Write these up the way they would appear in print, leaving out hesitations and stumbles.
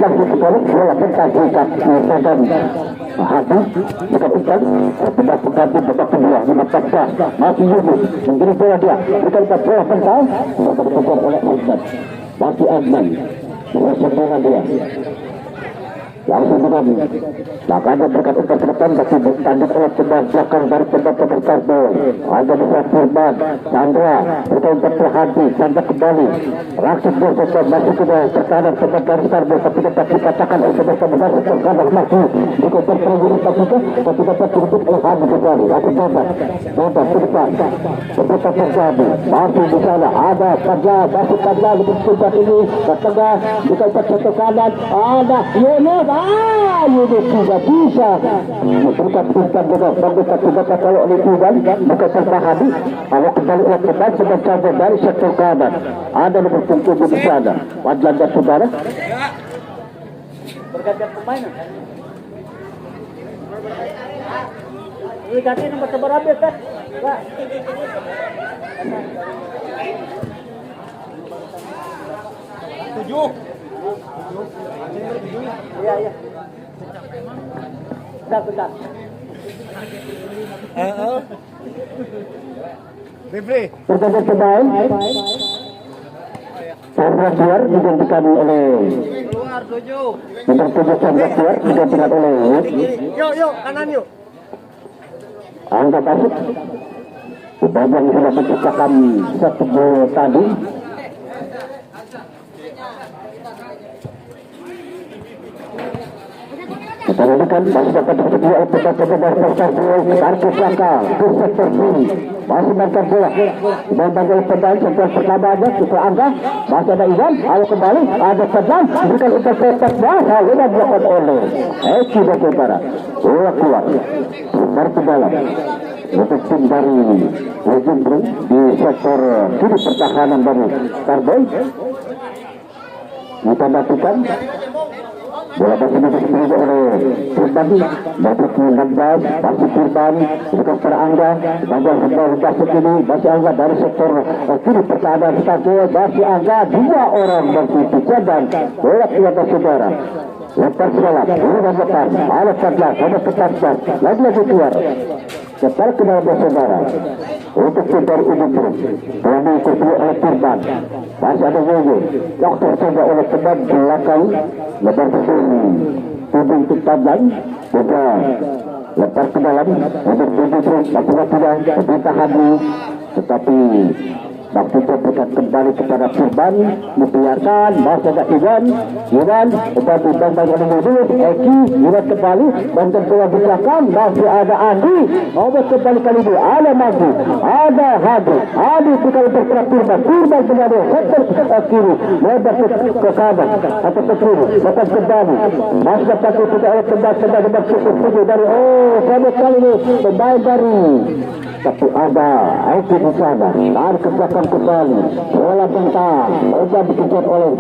langsung ke bawah, bola bertahan dan Hadi dikatakan sudah berganti babak kedua 15 masih Yunus mengirim bola dia berikan bola pentang sudah terpukul oleh Ahmad masih Ahmad berhasil bola dia langsung mengambil makanya berkat umpan ke depan tapi ditanduk oleh sebelah belakang dari sebelah pemerintah bola ada bisa Firman Chandra berkat umpan ke Hadi Chandra kembali langsung bersesuai masuk ke bawah pertahanan sebelah garis Starboy tapi dapat dikatakan oleh sebelah garis terkadang masih dikompor perangguran tapi dapat direbut oleh Hadi kembali langsung dapat ke depan seperti terjadi masih di sana ada Kadla masih Kadla lebih cepat ini ke tengah dikompor satu kanan ada Yunus Yunus juga bisa memberikan umpan dengan bagus tapi dapat kalau oleh Tuhan bukan tanpa Hadi kalau kembali oleh depan sedang dari sektor kanan ada nomor punggung di sana Wadlan dan saudara bergantian pemain ini ganti nomor seberapa habis kan Pak 7 iya bentar Rifri pergantian pemain Chandra keluar digantikan oleh keluar 7 nomor 7 Chandra keluar digantikan oleh yuk kanan yuk Angga Basuk Subagyan sudah menciptakan satu gol tadi Kemudian masih dapat tersedia oleh pemain Kartu Saka ke sektor kiri masih mantap bola membantu pemain sektor pertama aja ke Angga masih ada Iwan lalu kembali ada Fadlan berikan umpan petak bahasa sudah dilakukan oleh Eki Bagaimana bola keluar dari ke dalam untuk tim dari Legendary di sektor kiri pertahanan dari Starboy kita matikan bola masih diberi oleh Firman dapat menambah masih Firman bukan para Angga bagian sektor basket ini masih Angga dari sektor kiri pertahanan Starboy masih Angga dua orang berpikir dan bola keluar ke saudara lepas dalam ini dan lepas alat 14 ada ketat lagi keluar setelah ke dalam saudara untuk pintar umum telah diikuti oleh Firman masih ada Yoyo dokter coba oleh teman belakang lebar tudung Tablan juga lepas ke dalam untuk tujuh terus tidak pemerintahan tetapi waktu berikan kembali kepada Firman membiarkan masih ada Iwan tetapi bantuan oleh Yunus Eki Iwan kembali bantuan keluar di belakang masih ada Andi obat kembali kali ini ada Maju ada Hadi sekali bergerak Firman kembali sektor kiri lebar ke kanan atau ke kiri lepas kembali masih dapat kita oleh kembali cukup dari sama kali ini pemain dari tapi ada Eki di sana tarik ke belakang kembali bola bentang sudah dikejar oleh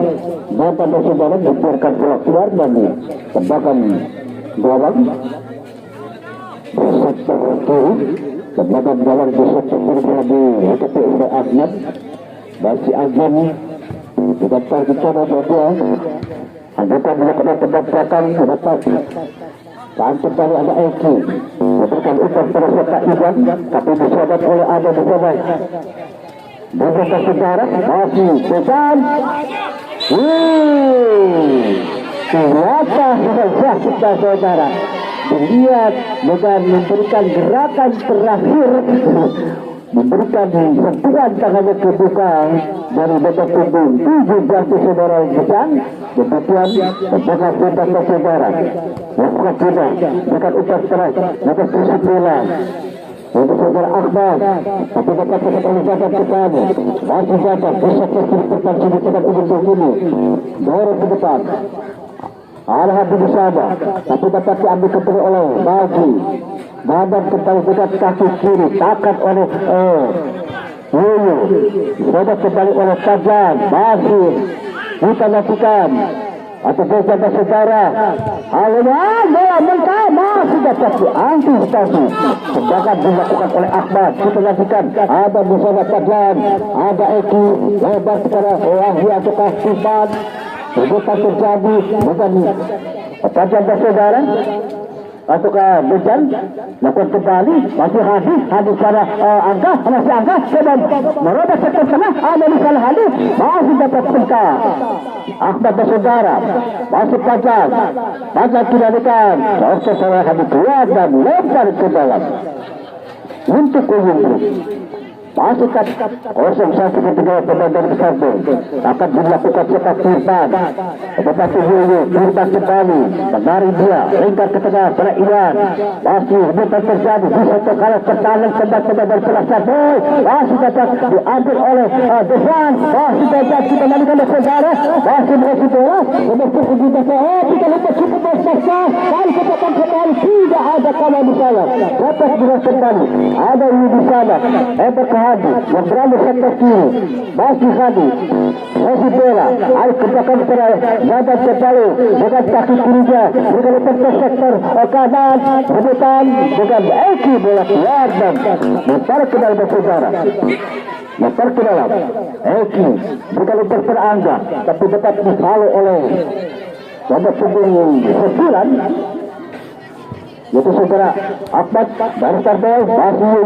mantan saudara dibiarkan bola keluar dan ditembakkan gawang sektor kiri tembakkan gawang di sektor kiri lagi tetapi oleh Ahmad masih Agam digantar di sana dua anggota melakukan tembak belakang dapat dan kembali ada Eki memberikan umpan pada serta Iwan tapi disabat oleh ada di sana beberapa saudara masih pesan ternyata kita saudara melihat dengan memberikan gerakan terakhir memberikan sentuhan tangannya ke belakang dari babak punggung 7 jatuh saudara besar kemudian membuka pundak saudara membuka pundak dengan umpan strike dengan posisi bola untuk saudara Akbar tapi dapat oleh jabat ke sana masih jabat bisa kiri depan sini dengan ujung ini dorong ke depan Al-Habib di sana tapi dapat diambil kembali oleh Bagi badan kembali dengan kaki kiri takat oleh Yoyo sudah kembali oleh Fadlan masih kita lakukan atau bersama saudara bola mentah masih dapat diantisipasi sedangkan dilakukan oleh Ahmad kita lakukan ada bersama Fadlan ada Eki lebar kepada Wahyu atau Firman Rebutan terjadi bukan tajam saudara ataukah Bejan lakukan kembali masih Hadi secara angka masih angka dan merubah sektor tengah ada di salah Hadi masih dapat pengka Ahmad dan saudara masih Fajar kembalikan Dokter Salah Hadi keluar dan lempar ke dalam untuk ujung masih kosong satu ketiga pemain dari Sarbel akan dilakukan cetak Firman tetapi Firman kembali menarik dia lingkar ke tengah pada Iwan masih rebutan terjadi di sektor kalah tertalang tembak-tembak dari sebelah Sarbel masih dapat diambil oleh Devan masih dapat dikembalikan oleh saudara masih berhasil bola untuk kita kita lupa cukup besar kali kecepatan kembali tidak ada kawan di sana dapat dirasa kembali ada ini di sana Hadi yang berada sektor kiri masih Hadi masih bola ada kebakan pada badan terbalu dengan kaki kirinya dengan lepas ke sektor kanan rebutan dengan Eki bola keluar dan lepas ke dalam saudara lepas ke dalam Eki bukan lepas terangga tapi dapat dihalau oleh nomor punggung 9 yaitu saudara Ahmad dari Sarbel masih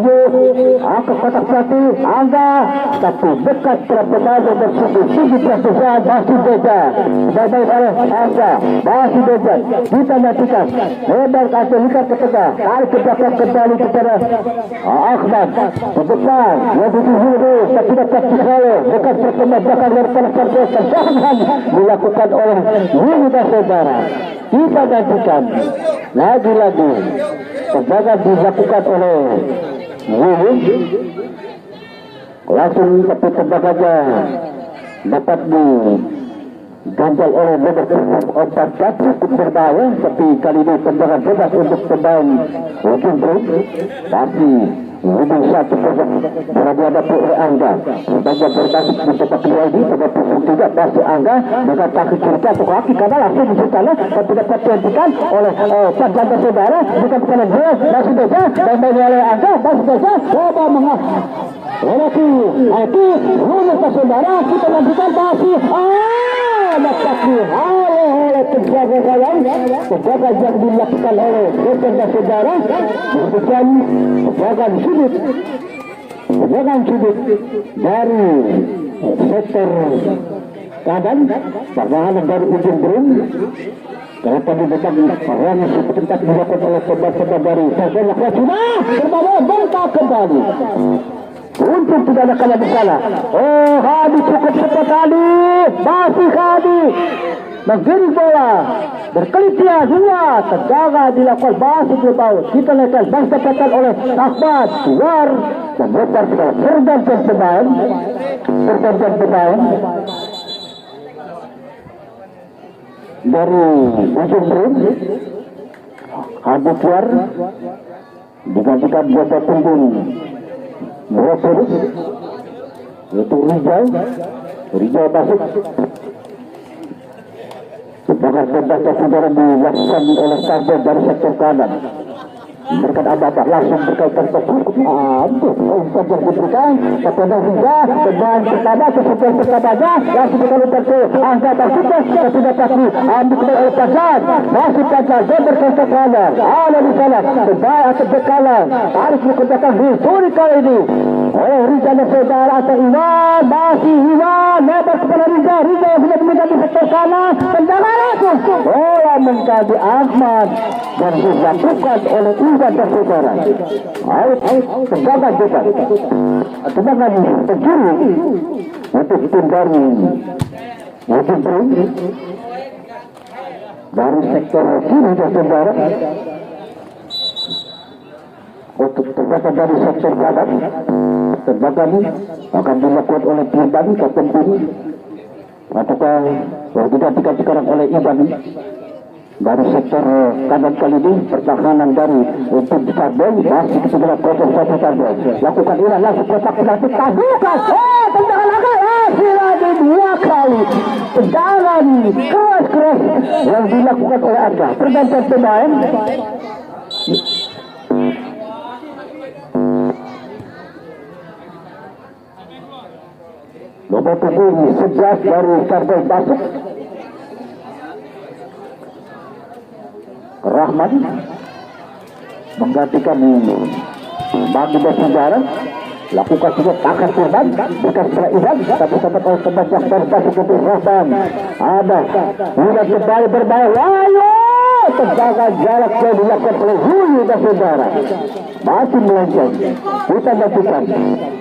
angkat kotak satu angga tapi dekat pemain bersegi prestasi masih Beja baik oleh angga masih Beja kita nantikan lebar kasih lihat ke tengah tarik ke belakang kembali kepada Ahmad ke depan yang dituju tapi dapat dihalau dekat pemain belakang dari Sarbel kesalahan dilakukan oleh ini dan saudara kita nantikan lagi-lagi tendangan dilakukan oleh Wuh langsung tapi tendangannya dapat diganjal oleh nomor 4 cukup berbahaya tapi kali ini tendangan bebas untuk pemain Ujung Bro tapi Ujung 1-0 berada hadapi oleh Angga sebagai berbasis mencetak kedua ini pada pukul 3 masih Angga dengan kaki kiri atau kaki kanan langsung disutana tapi dapat dihentikan oleh Pak saudara bukan kanan dia masih Beja dan oleh Angga masih Beja coba Relasi itu lulus ke saudara kita lanjutkan masih dapat dihalau oleh penjaga gawang penjaga yang dilakukan oleh Dokter saudara kemudian penjagaan sudut dari sektor kanan pertahanan dari Ujung Brum kenapa didekat perannya sebentar dilakukan oleh pemain dari Sarbel lakukan sudah terbawa bongkar kembali untuk tidak ada kalah bersalah. Hadi cukup cepat Hadi masih Hadi menggiring bola berkelipia dua terjaga dilakukan masih di bawah kita lepas masih dapatkan oleh Ahmad keluar dan lepas ke pergantian pemain dari Ujung Brum Hadi keluar digantikan Bota Punggung Merosot yaitu Rijal masuk sebagai pembatas saudara dilakukan oleh Sarbel dari sektor kanan memberikan abad langsung berkaitan tersebut umpan yang diberikan kepada Rijal pemain pertama sesuai pertamanya langsung berkaitan ke angka tersebut tapi dapat diambil oleh Fajar masih Fajar dan berkaitan kanan ada di sana pemain atau berkalan harus dikerjakan histori kali ini oleh Rijal dan saudara atau Iwan masih Iwan lebar kepada Rijal yang sudah memegang di sektor kanan tendangan langsung bola menjadi Ahmad dan dilakukan oleh Iwan dan saudara tendangan bebas tendangan terjuru untuk tim dari Ujung Brum dari sektor kiri dan saudara untuk tendangan dari sektor kanan tendangan akan dilakukan oleh Firman Kapten Bumi ataukah digantikan sekarang oleh Iwan dari sektor kanan kali ini pertahanan dari tim Sarbel masih segera 0-1 Sarbel lakukan ulang langsung kotak penalti tabukan tendangan lagi dua kali tendangan keras yang dilakukan oleh Angga pergantian pemain nomor punggung 11 dari Sarbel masuk Rahman menggantikan bagi bersejarah. Lakukan juga takkan kurban bukan setelah ihram tapi sempat oleh pembaca serta seperti Rahman. Ada sudah kembali berbahaya. Ayo terjaga jarak yang dilakukan oleh Hulu dan saudara masih melenceng. Kita lakukan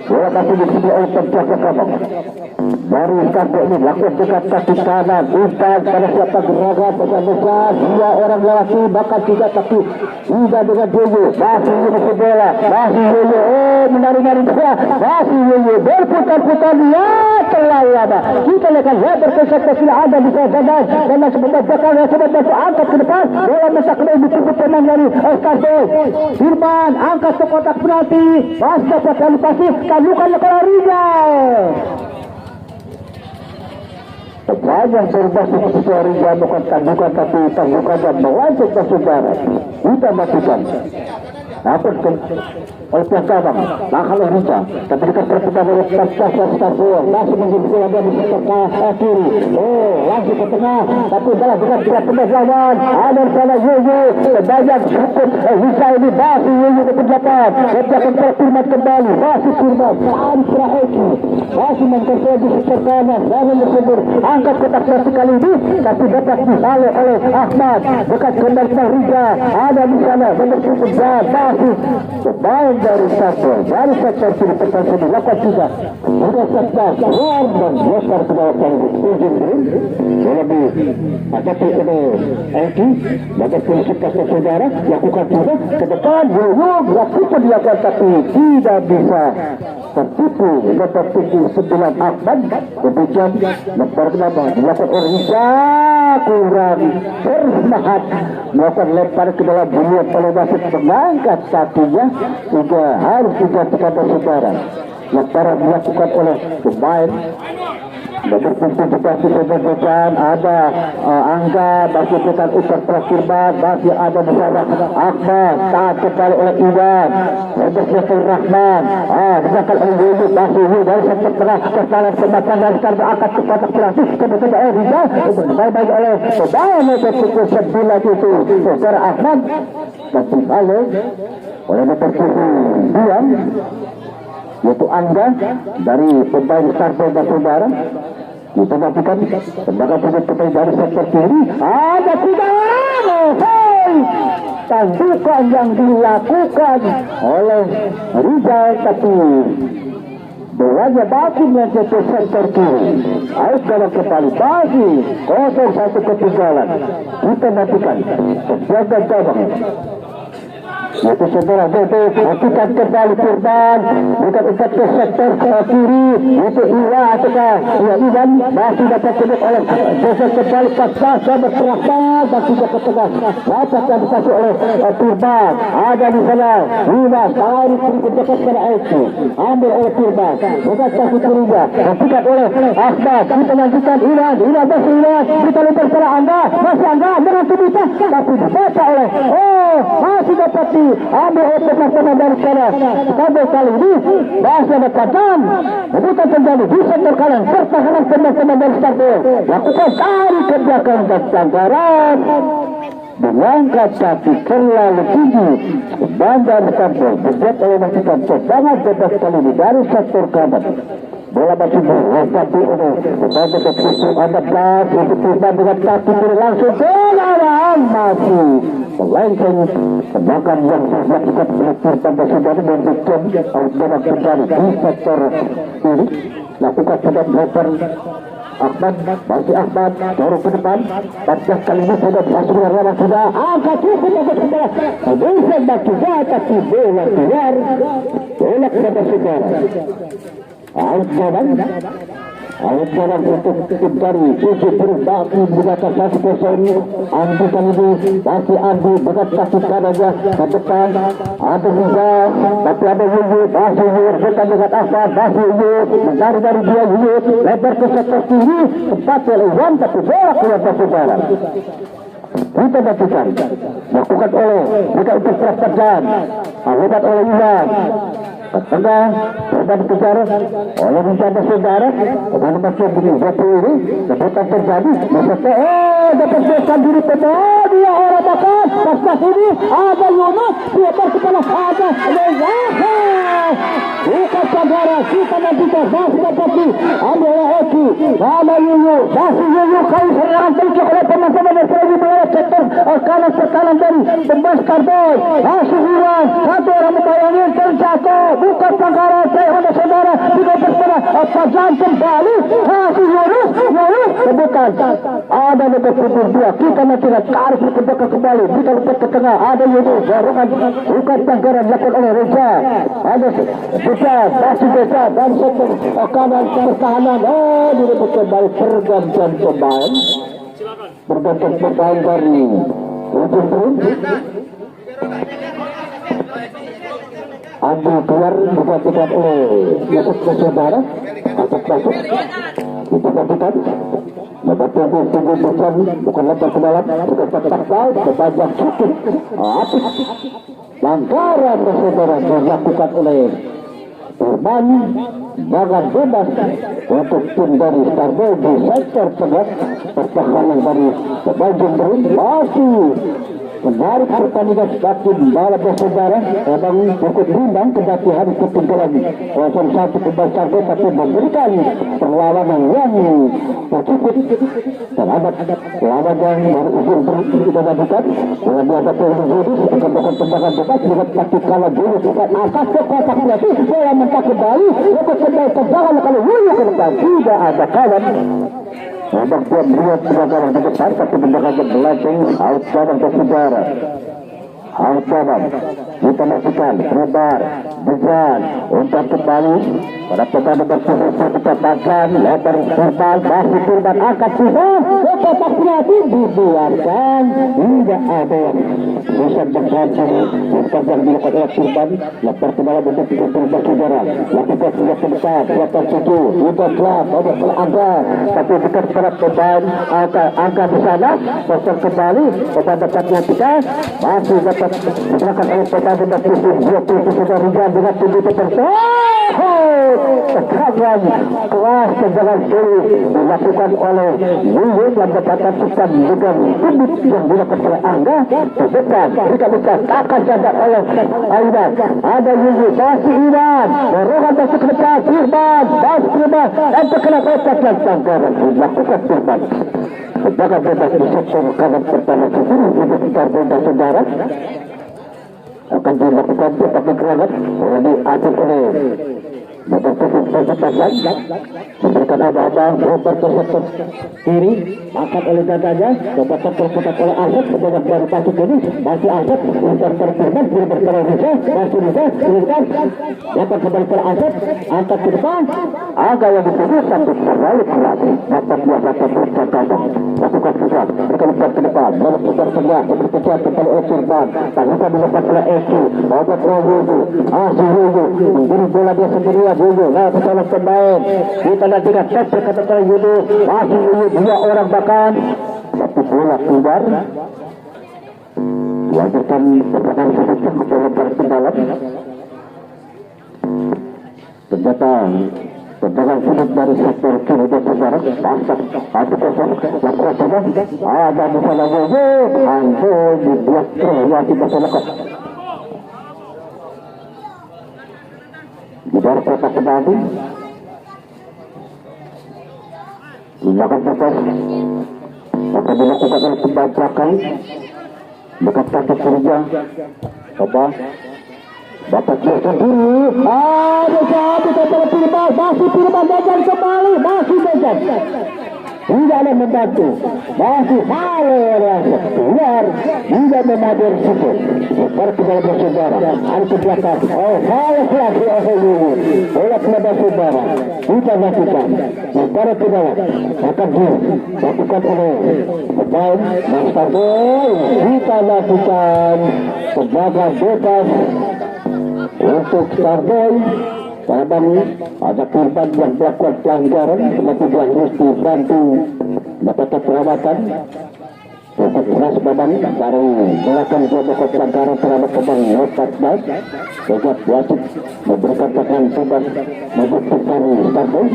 bola masih disini oleh penjaga kanan dari kaki ini lakukan dekat kaki kanan umpan pada siapa gerakan besar dia orang lewati bakal tidak tapi tidak dengan Yoyo masih Yoyo bola masih Yoyo menari-nari dia masih Yoyo berputar-putar dia terlalu lama kita lihat lebar kesempatan ada di sana dan sebentar belakang sebentar angkat ke depan bola masak kena ditutup tenang dari Oscar Firman angkat ke kotak penalti masih dapat kali pasif kalukan lekala Rizal sepanjang berbahasa sesuai Rizal bukan tandukan tapi tandukan dan mewajib ke saudara kita matikan apa oleh pihak cabang bakal Rizal tapi dekat perputaran oleh Starboy masih menjadi bola dari sekitar kiri langsung ke tengah tapi dalam dekat tidak pernah lawan ada sana Yoyo banyak cukup Rizal ini masih Yoyo ke depan letakkan Firman kembali masih Firman Andra Eki masih mengkontrol di sekitar kanan bangun bersebut angkat kotak penalti kali ini tapi dapat dihalau oleh Ahmad dekat kembali Rizal ada di sana benar-benar masih pemain dari Starboy dari sektor kiri tekan sini lakukan juga sudah sektor dan lempar ke bawah sang ujung lebih hadapi ini Eki bagi prinsip saudara lakukan juga ke depan Yoyo lakukan dilakukan tapi tidak bisa tertipu dapat tinggi 9 Ahmad demikian lempar ke bawah dilakukan oleh Rizal kurang bersemangat melakukan lempar ke dalam bulian oleh wasit mengangkat kakinya sehingga harus digantikan saudara. Lemparan dilakukan oleh pemain berpartisipasi sebagian ada Angga masih dengan utar Firman masih ada di sana Ahmad taat kembali oleh Iwan Sebesar Rahman sedangkan oleh Yoyo masih dari sektor tengah kesalahan pemasangan dari karena akan ke kotak penalti kemudian Rizal baik-baik oleh pemain yang cukup 9 itu saudara Ahmad dan dibalik oleh nomor 2 yaitu Angga dari pemain Starboy dan saudara kita nantikan tembakan pemain dari sektor kiri ada 3 tandukan yang dilakukan oleh Rizal tapi bolanya batin yang ke sektor kiri harus dalam kembali bagi 0-1 ketinggalan kita nantikan penjaga cabang yaitu saudara Dodo lakukan kembali Firman bukan ikat ke sektor kiri yaitu Iwa ataukah Iwan masih dapat kedek oleh Joseph kembali pas-pas berperasaan dan tidak ke tengah dapat yang dikasih oleh Firman ada di sana Iwa tarik dekat pada Eki ambil oleh Firman bukan kasih kirinya lakukan oleh Ahmad kita lanjutkan Iwan masih Iwan kita lempar pada Angga masih Angga dengan tubuhnya tapi dibaca oleh masih dapat ambil oleh dari sana sampai kali ini masih ada pajam bukan terjadi di sektor kanan pertahanan teman-teman dari Starboy lakukan tarik ke belakang dan sanggaran mengangkat kaki terlalu tinggi bandar Starboy berbuat oleh melakukan serangan bebas kali ini dari sektor kanan bola masih berhenti ini sebagai keputusan ada pas untuk Firman dengan kaki kiri langsung bola masih melenceng sedangkan yang dilakukan oleh Firman dan saudara dan Bikin outdoor kembali di sektor kiri lakukan sedang lempar Ahmad masih Ahmad dorong ke depan 14 kali ini sudah masuk ke sudah angkat cukup bisa baca tapi bola keluar bola kepada saudara out jalan untuk tim dari uji berbagi menggunakan satu kosong Andi kali ini masih Andi dengan kaki kanannya ke depan ada Rizal tapi ada Yoyo masih Yoyo bukan dengan Ahmad masih Yoyo mencari dari dia Yoyo lebar ke sektor kiri cepat oleh Iwan tapi bola keluar ke saudara kita lakukan lakukan oleh bukan untuk perasaan lakukan oleh Iwan tengah sudah dikejar oleh rencana saudara kemana masih begini waktu ini keputusan terjadi maksudnya dapat sesuatu diri dia orang belakang. Pas ini ada Yunus, dia berkepala ada Lezaha. Bukan Sagara, kita nantikan masih tetapi ambil Eki, ada Yuyu, masih Yuyu kali serangan terjadi oleh teman-teman yang selalu melewat sektor kanan ke kanan dari Tembas Karboy. Masih Iwan, satu orang membayangin terjatuh, bukan Sagara, saya pada saudara, tidak berkepala Fajan kembali, masih Yunus, bukan. Ada nomor 22, kita nantikan tarik ke belakang kembali, kita lepas ke tengah, ada Yunus, bukan Sagara dilakukan oleh Reza, ada besar, masih besar dan sektor kanan pertahanan. Direbut kembali pergantian pemain. Pergantian pemain dari ujung turun. Andi keluar digantikan oleh Yusuf Saudara atau masuk. Kita gantikan. Lepas tunggu besar, bukan lepas ke dalam, bukan tak baik, berbajak cukup. Apik. Langgaran saudara dilakukan oleh Turban. Jangan bebas untuk tim dari Starboy di sektor tengah. Pertahanan dari Bajan Berin masih menarik pertandingan semakin balap saudara. Abang cukup rimbang kendati harus ketinggalan 0-1 kembali Starboy, tapi memberikan perlawanan yang cukup terhadap lawan yang baru ujung kita lakukan. Dengan dihadapi oleh Yudis akan melakukan tembakan bebas dengan taktik kalah dulu bukan angkat ke kotak pelatih bola mentak kembali untuk kembali tendangan kalau Yuyu ke depan tidak ada kawan. Abang dia melihat pelanggaran ke depan tapi tendangan berlangsung out kawan ke saudara. Out kawan kita masukkan lebar besar untuk kembali pada pertandingan bersama kita bahkan lebar Turban masih Turban angkat susah ke kotak pelatih dibiarkan tidak ada bisa bergantung yang dilakukan oleh Turban lepas ke dalam untuk tiga Turban saudara lakukan sudah ke depan siapa setuju juga telah ada tapi bukan pada pemain angka di sana pasang kembali kepada taknya kita masih dapat diserahkan oleh pertandingan musim 20 sudah ringan dengan tinggi tertentu. Sekarang kelas tendangan seri dilakukan oleh Yuyu yang mendapatkan sistem dengan tunduk yang dilakukan oleh Angga terdekat jika bisa akan jaga oleh Aidan. Ada Yuyu masih Iwan dorongan masuk ke depan Turban masih Turban dan terkena kotak dan pelanggaran dilakukan Turban. Sebagai bebas di sektor kanan pertama sendiri untuk kita saudara akan dilakukan sebagai granat diatur oleh memberikan abang-abang berobat ke sektor kiri angkat oleh dadanya coba sektor kotak oleh Asep sebanyak baru pasuk ini masih Asep untuk terpirman belum berkara Reza masih Reza dapat kembali ke Asep angkat ke depan agak yang dituju satu terbalik lagi dapat dia dapat berkata lakukan susah mereka lepas ke depan lalu putar tengah berkejar kembali oleh Turban tanpa dilepas oleh Eki obat oleh Yuyu Yuyu menggiri bola dia sendirian Yuyu nah kesalahan pemain kita nantikan tes berkata Yuyu masih Yuyu dua orang bahkan tapi bola keluar diajarkan berkata sedikit kepada dalam ternyata tendangan sudut dari sektor kiri dan saudara pasang satu kosong lakukan saja ada di sana Yuyu hancur dibuat kreasi masyarakat di dalam kotak kembali tindakan bebas akan dilakukan oleh pemain belakang dekat kaki kirinya coba dapat dia sendiri ada satu kepada Turban masih Turban Bajan kembali masih Bajan tidak ada membantu masih salah keluar tidak memadur situ seperti dalam bersaudara ada ke belakang salah lagi Yuyu bola kepada saudara kita lakukan secara tidak akan dilakukan oleh pemain Starboy kita lakukan sebagai bebas untuk Starboy. Pada ada korban yang melakukan pelanggaran kemudian harus dibantu mendapatkan perawatan untuk keras badan dari melakukan dua pelanggaran terhadap pemain lepas baik juga wajib memberikan tangan tugas membuktikan Starboy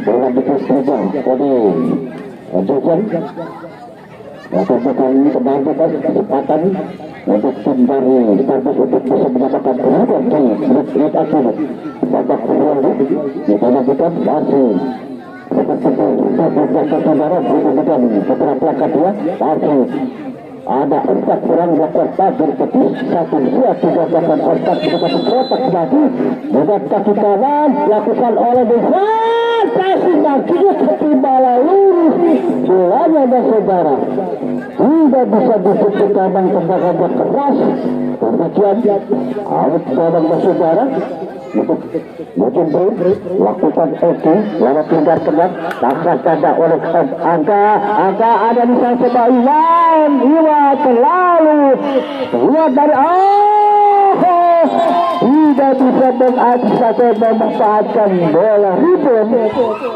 bola dipersetujukan oleh Jojan Lakukan kembali kesempatan untuk tim dari Starbus untuk bisa mendapatkan kemudian di menit akhir babak kedua kita lakukan masih seperti itu saudara kemudian setelah pelangkat dua masih ada 4 orang melakukan pagar petis 1, 2, 3 melakukan otak mendapatkan kotak lagi dengan kaki kanan lakukan oleh Devan kasih kakinya seperti bala lurus bolanya dan saudara tidak bisa ditutup kadang tendangannya keras kemudian awet kadang dan saudara untuk mungkin lakukan oke lewat tinggal kenak takkan tanda oleh angka ada di sana coba Iwan terlalu keluar dari tidak bisa mengantisipasi memanfaatkan bola rebound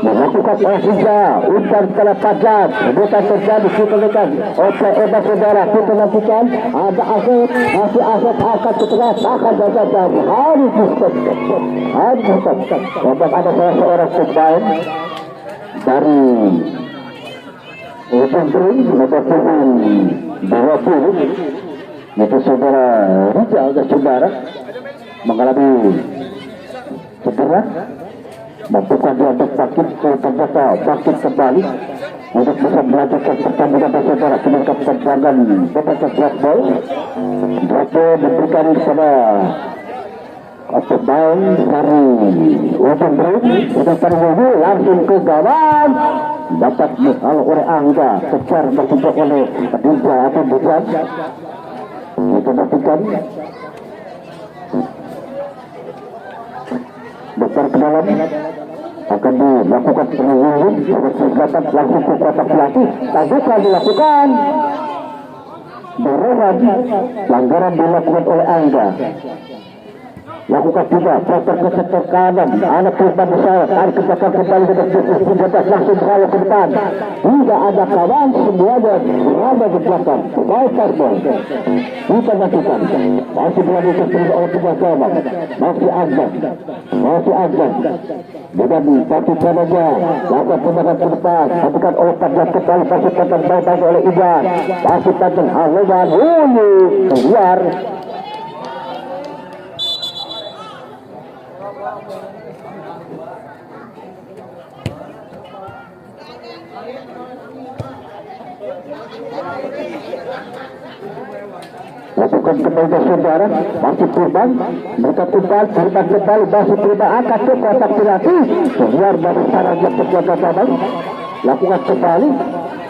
melakukan olahraga umpan skala padat bukan terjadi kita lihat oke saudara kita nantikan ada aset masih aset akan keteras akan jaga harus disebut sebab ada salah seorang pemain dari ujung ring nomor 20 itu saudara Rizal dan saudara mengalami cedera membuka dia untuk sakit ternyata sakit kembali untuk bisa melanjutkan pertandingan saudara sebagai pertandingan beberapa flashball Draco memberikan kepada pemain dari ujung ring sudah terwujud langsung ke gawang dapat dihalau oleh Angga kejar bertumpuk oleh Dinja atau Dinja itu nantikan besar ke dalam akan dilakukan penyeluruhan dapat langsung ke kotak pelatih tajukan dilakukan dorongan pelanggaran dilakukan oleh Angga lakukan juga protes ke sektor kanan anak korban besar tarik ke belakang kembali ke depan langsung berlalu ke depan tidak ada kawan semuanya berada di belakang baik karbon kita nantikan masih berada terus oleh penjaga masih Azam dengan satu kanannya lakukan tendangan ke depan lakukan oleh Padang kembali masih Padang baik oleh Iban masih Padang haluan keluar lakukan kembali saudara masih Purban mereka Purban kembali masih Purban akan ke kotak penalti keluar dari sarangnya penjaga gawang lakukan kembali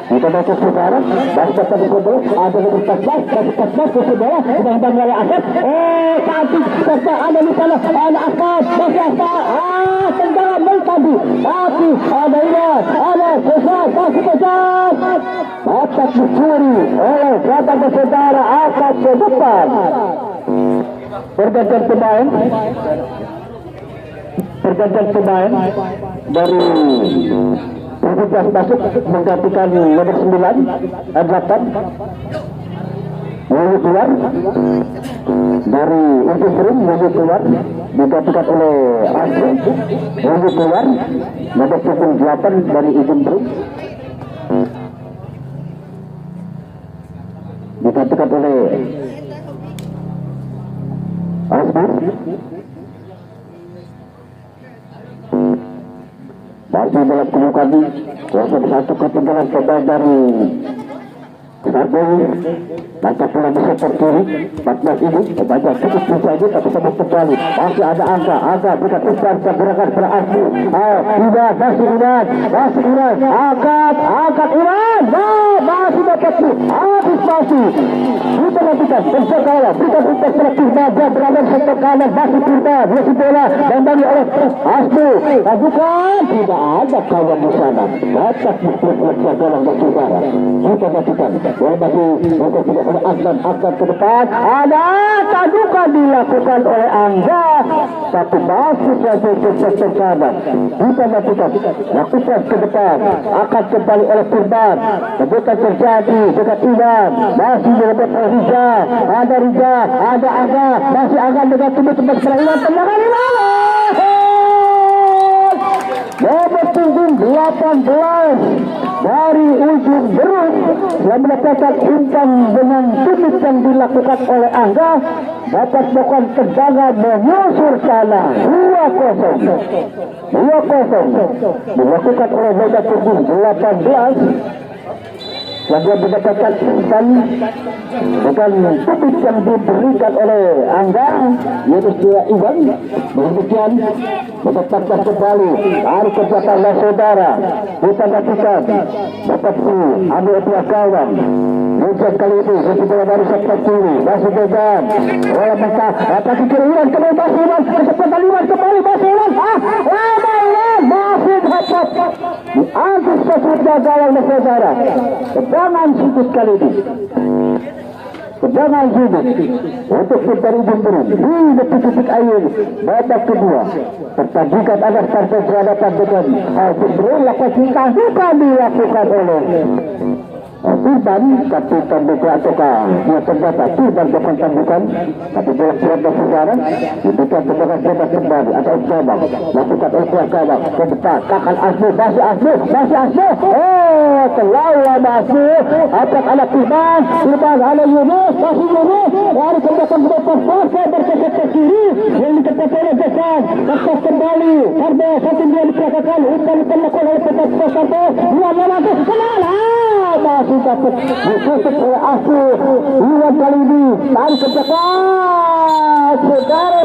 kita baca saudara masih dapat dikodok ada nomor 14 saudara sedang oleh Asad cantik serta ada di sana ada Asad masih Asad tendangan tadi tapi ada Iwan ada Sesat masih Sesat dapat dicuri oleh kata saudara akan ke depan pergantian pemain dari 17 masuk menggantikan nomor 9 8 Wahyu keluar dari ujung ring Wahyu keluar digantikan oleh Asri Wahyu keluar nomor 8 dari ujung ring digantikan oleh Asri masih melakukan satu ketinggalan pemain dari Sarbowi maka pula bisa terkiri 14 ini banyak cukup bisa ini tapi sama kembali masih ada angka bukan usah gerakan berarti tidak masih Iran angkat Iran masih dapat habis masih kita lakukan penjagaan bukan untuk selektif baja berada sektor kanan masih Purban masih bola dan bagi oleh Asmu bukan tidak ada kawan di sana dapat diperlukan dalam waktu saudara kita lakukan bola masih untuk tidak oleh Azam ke depan ada tadukan dilakukan oleh Angga tapi masih saja sektor kanan kita lakukan ke depan akan kembali oleh Purban bukan terjadi dekat Iwan masih direbut oleh Riza ada Angga masih Angga dengan tempat serangan tendangan di mana nomor punggung 18 dari ujung beruk yang mendapatkan umpan dengan tutup yang dilakukan oleh Angga dapat melakukan tendangan menyusur sana 2-0 dilakukan oleh Mega Punggung 18 yang dia mendapatkan umpan dengan tutup yang diberikan oleh Angga yaitu Setia Iwan. Demikian mendapatkan kembali dari kejahatan saudara kita lakukan dapat ambil pihak kawan. Hujan kali ini masih bola dari sektor kiri masih beban bola mentah kaki kiri Iwan kembali masih Iwan kesempatan Iwan kembali masih Iwan masih dapat diantisipasi gawang saudara. Tendangan sudut kali ini tendangan sudut untuk mencari jumperan di detik-detik air babak kedua pertandingan anak partai berhadapan dengan Jumperan. Lokasi bukan dilakukan oleh Turban, tapi tandukah ataukah dia terdapat Turban bukan tandukan, tapi bola berada sekarang diberikan tendangan bebas kembali atau jabang lakukan oleh pihak gawang ke depan kakak Asmu masih Asmu terlalu lama Asmu atas anak Turban ada Yunus masih Yunus dari kemudian ke depan pasal berkesek ke kiri yang diketahui oleh Besan lepas kembali Sarbo satu dia diperagakan umpan dilakukan oleh Petak Sarbo dua lama masih dapat disusup oleh Asmu Iwan kali ini tarik ke depan saudara.